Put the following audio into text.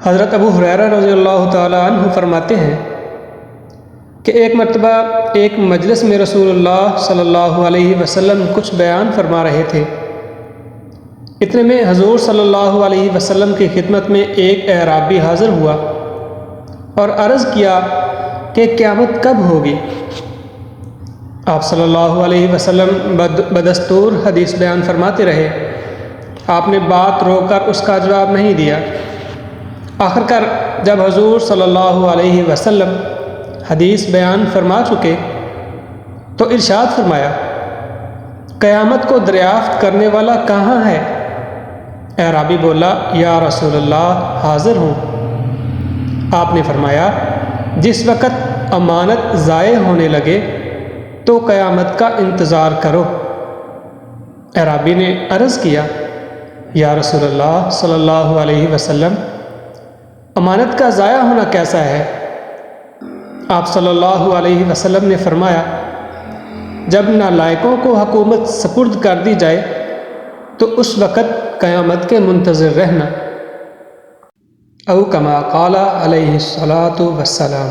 حضرت ابو ہریرہ رضی اللہ تعالی عنہ فرماتے ہیں کہ ایک مرتبہ ایک مجلس میں رسول اللہ صلی اللہ علیہ وسلم کچھ بیان فرما رہے تھے۔ اتنے میں حضور صلی اللہ علیہ وسلم کی خدمت میں ایک اعرابی حاضر ہوا اور عرض کیا کہ قیامت کب ہوگی؟ آپ صلی اللہ علیہ وسلم بدستور حدیث بیان فرماتے رہے۔ آپ نے بات روک کر اس کا جواب نہیں دیا۔ آخر کار جب حضور صلی اللہ علیہ وسلم حدیث بیان فرما چکے تو ارشاد فرمایا، قیامت کو دریافت کرنے والا کہاں ہے؟ اعرابی بولا، یا رسول اللہ حاضر ہوں۔ آپ نے فرمایا، جس وقت امانت ضائع ہونے لگے تو قیامت کا انتظار کرو۔ اعرابی نے عرض کیا، یا رسول اللہ صلی اللہ علیہ وسلم، امانت کا ضائع ہونا کیسا ہے؟ آپ صلی اللہ علیہ وسلم نے فرمایا، جب نالائقوں کو حکومت سپرد کر دی جائے تو اس وقت قیامت کے منتظر رہنا۔ او کما قال علیہ الصلاۃ والسلام۔